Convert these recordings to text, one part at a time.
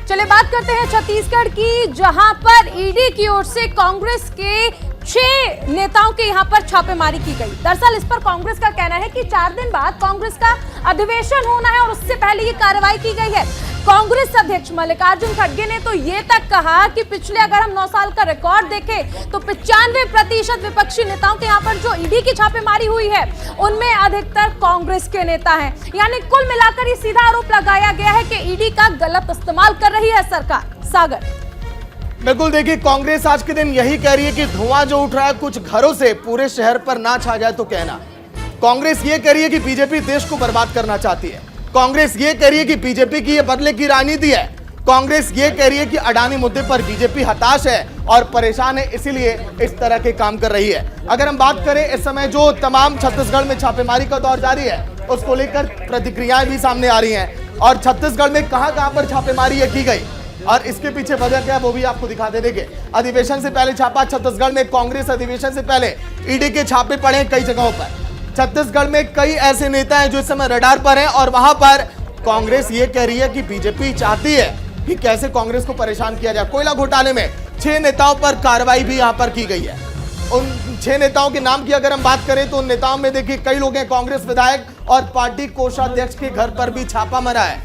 चलिए बात करते हैं छत्तीसगढ़ की, जहां पर ईडी की ओर से कांग्रेस के 6 नेताओं के यहां पर छापेमारी की गई। दरअसल इस पर कांग्रेस का कहना है कि 4 दिन बाद कांग्रेस का अधिवेशन होना है और उससे पहले ये कार्रवाई की गई है। कांग्रेस अध्यक्ष मल्लिकार्जुन खड़गे ने तो ये तक कहा कि पिछले अगर हम 9 साल का रिकॉर्ड देखें तो 95% विपक्षी नेताओं के यहाँ पर जो ईडी की छापेमारी हुई है उनमें अधिकतर कांग्रेस के नेता हैं। यानी कुल मिलाकर ये सीधा आरोप लगाया गया है कि ईडी का गलत इस्तेमाल कर रही है सरकार। सागर, बिल्कुल देखिए, कांग्रेस आज के दिन यही कह रही है कि धुआं जो उठ रहा है कुछ घरों से पूरे शहर पर ना छा जाए तो कहना। कांग्रेस ये कह रही है कि बीजेपी देश को बर्बाद करना चाहती है। कांग्रेस ये कह रही है कि बीजेपी की ये बदले की राजनीति है। कांग्रेस ये कह रही है कि अडानी मुद्दे पर बीजेपी हताश है और परेशान है, इसीलिए इस तरह के काम कर रही है। अगर हम बात करें इस समय जो तमाम छत्तीसगढ़ में छापेमारी का दौर जारी है उसको लेकर प्रतिक्रियाएं भी सामने आ रही हैं और छत्तीसगढ़ में कहां पर छापेमारी की गई और इसके पीछे वजह क्या है वो भी आपको दिखा दे देंगे। अधिवेशन से पहले छापा छत्तीसगढ़ में, कांग्रेस अधिवेशन से पहले ईडी के छापे पड़े कई जगहों पर। छत्तीसगढ़ में कई ऐसे नेता हैं जो इस समय रडार पर हैं और वहां पर कांग्रेस ये कह रही है कि बीजेपी चाहती है कि कैसे कांग्रेस को परेशान किया जाए। कोयला घोटाले में 6 नेताओं पर कार्रवाई भी यहां पर की गई है। उन 6 नेताओं के नाम की अगर हम बात करें तो उन नेताओं में देखिए कई लोग हैं कांग्रेस विधायक और पार्टी कोषाध्यक्ष के घर पर भी छापा मारा है।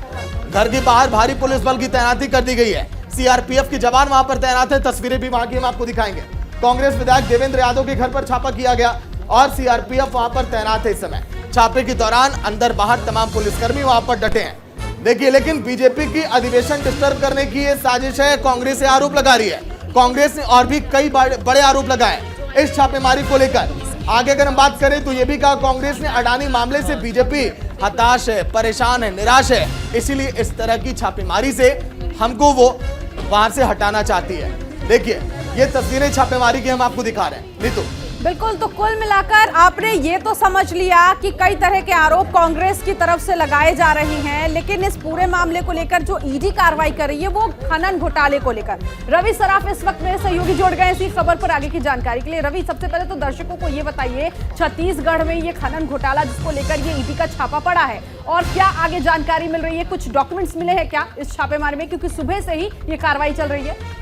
घर के बाहर भारी पुलिस बल की तैनाती कर दी गई है। सीआरपीएफ के जवान वहां पर तैनात है, तस्वीरें भी वहां की हम आपको दिखाएंगे। कांग्रेस विधायक देवेंद्र यादव के घर पर छापा किया गया और सीआरपीएफ वहां पर तैनात है। इस समय छापे के दौरान अंदर बाहर तमाम पुलिसकर्मी वहां पर डटे हैं। देखिए, लेकिन बीजेपी की अधिवेशन डिस्टर्ब करने की ये साजिश है, कांग्रेस आरोप लगा रही है। कांग्रेस ने और भी कई बड़े आरोप लगाए इस छापेमारी को लेकर। आगे अगर हम बात करें तो ये भी कहा कांग्रेस ने अडानी मामले से बीजेपी हताश है, परेशान है, निराश है, इसीलिए इस तरह की छापेमारी से हमको वो वहां से हटाना चाहती है। देखिए, ये तस्वीरें छापेमारी की हम आपको दिखा रहे हैं। नीतू, बिल्कुल, तो कुल मिलाकर आपने ये तो समझ लिया कि कई तरह के आरोप कांग्रेस की तरफ से लगाए जा रहे हैं, लेकिन इस पूरे मामले को लेकर जो ईडी कार्रवाई कर रही है वो खनन घोटाले को लेकर। रवि सराफ इस वक्त मेरे सहयोगी जोड़ गए इसी खबर पर आगे की जानकारी के लिए। रवि, सबसे पहले तो दर्शकों को ये बताइए, छत्तीसगढ़ में ये खनन घोटाला जिसको लेकर ये ईडी का छापा पड़ा है और क्या आगे जानकारी मिल रही है? कुछ डॉक्यूमेंट्स मिले हैं क्या इस छापेमारी में, क्योंकि सुबह से ही ये कार्रवाई चल रही है?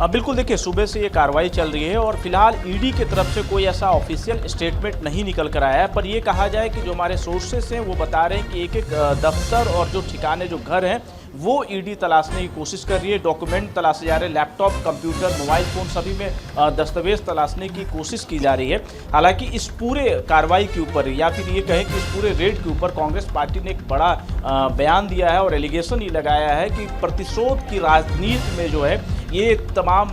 बिल्कुल, देखिए सुबह से ये कार्रवाई चल रही है और फिलहाल ईडी की तरफ से कोई ऐसा ऑफिशियल स्टेटमेंट नहीं निकल कर आया है, पर ये कहा जाए कि जो हमारे सोर्सेस हैं वो बता रहे हैं कि एक दफ्तर और जो ठिकाने, जो घर हैं वो ईडी तलाशने की कोशिश कर रही है। डॉक्यूमेंट तलाशे जा रहे हैं, लैपटॉप, कंप्यूटर, मोबाइल फ़ोन, सभी में दस्तावेज तलाशने की कोशिश की जा रही है। हालांकि इस पूरे कार्रवाई के ऊपर या फिर ये कहें कि इस पूरे रेड के ऊपर कांग्रेस पार्टी ने एक बड़ा बयान दिया है और एलिगेशन ये लगाया है कि प्रतिशोध की राजनीति में जो है ये तमाम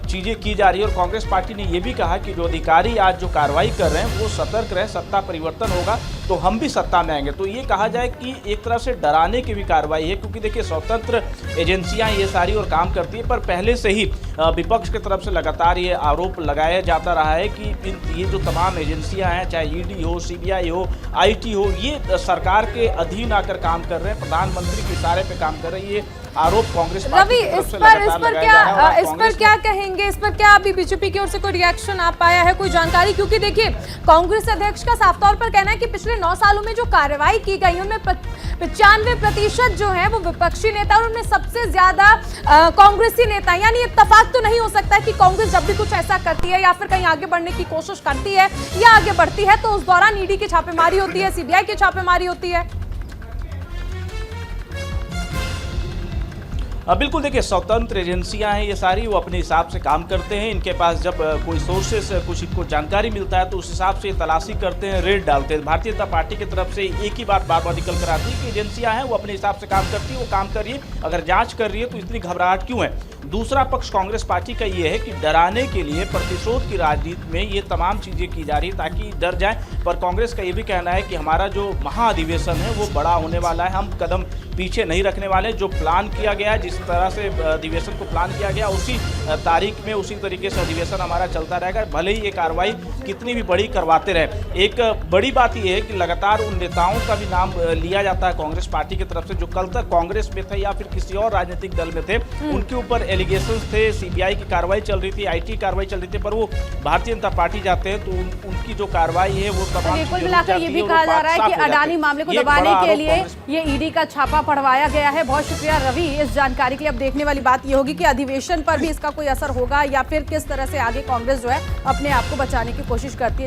चीज़ें की जा रही है। और कांग्रेस पार्टी ने ये भी कहा कि जो अधिकारी आज जो कार्रवाई कर रहे हैं वो सतर्क रहे, सत्ता परिवर्तन होगा तो हम भी सत्ता में आएंगे। तो ये कहा जाए कि एक तरह से डराने की भी कार्रवाई है, क्योंकि देखिए स्वतंत्र एजेंसियां ये सारी और काम करती है, पर पहले से ही विपक्ष की तरफ से लगातार ये आरोप लगाया जाता रहा है कि ये जो तमाम एजेंसियां हैं, चाहे ईडी हो, सीबीआई हो, आईटी हो, ये सरकार के अधीन आकर काम कर रहे हैं, प्रधानमंत्री के इशारे पे काम कर रहे हैं। ये आरोप कांग्रेस रवि, इस पर क्या कहेंगे? इस पर क्या अभी बीजेपी की ओर से कोई रिएक्शन आ पाया है, कोई जानकारी? क्योंकि देखिए, कांग्रेस अध्यक्ष का साफ तौर पर कहना है कि पिछले 9 सालों में जो कार्रवाई की गई उनमें 95% जो है वो विपक्षी नेता और उनमें सबसे ज्यादा कांग्रेसी नेता। यानी इत्तेफाक तो नहीं हो सकता कि कांग्रेस जब भी कुछ ऐसा करती है या फिर कहीं आगे बढ़ने की कोशिश करती है या आगे बढ़ती है तो उस दौरान ईडी की छापेमारी होती है, सीबीआई की छापेमारी होती है। बिल्कुल, देखिए स्वतंत्र एजेंसियां हैं ये सारी, वो अपने हिसाब से काम करते हैं। इनके पास जब कोई सोर्सेस कुछ इनको जानकारी मिलता है तो उस हिसाब से तलाशी करते हैं, रेड डालते हैं। भारतीय जनता पार्टी की तरफ से एक ही बात बार बार निकल कर आती है कि एजेंसियां हैं वो अपने हिसाब से काम करती है, वो काम कर रही है, अगर जांच कर रही है तो इतनी घबराहट क्यों है? दूसरा पक्ष कांग्रेस पार्टी का ये है कि डराने के लिए प्रतिशोध की राजनीति में ये तमाम चीज़ें की जा रही है ताकि डर जाए। पर कांग्रेस का ये भी कहना है कि हमारा जो महाअधिवेशन है वो बड़ा होने वाला है, हम कदम पीछे नहीं रखने वाले। जो प्लान किया गया है, जिस तरह से अधिवेशन को प्लान किया गया, उसी तारीख में उसी तरीके से अधिवेशन हमारा चलता रहेगा, भले ही ये कार्रवाई कितनी भी बड़ी करवाते रहे। एक बड़ी बात यह है कि लगातार उन नेताओं का भी नाम लिया जाता है कांग्रेस पार्टी की तरफ से जो कल तक कांग्रेस में थे या फिर किसी और राजनीतिक दल में थे, उनके ऊपर एलिगेशंस थे, सीबीआई की कार्रवाई चल रही थी, आईटी कार्रवाई चल रही थी, पर वो भारतीय जनता पार्टी जाते हैं तो उनकी जो कार्रवाई है वो तमाम कुल मिलाकर ये भी कहा जा रहा है कि अडानी मामले को दबाने के लिए ये ईडी का छापा पड़वाया गया है। बहुत शुक्रिया रवि इस जानकारी के लिए। अब देखने वाली बात ये होगी कि अधिवेशन पर भी इसका कोई असर होगा या फिर किस तरह से आगे कांग्रेस जो है अपने आप को बचाने की कोशिश करती है।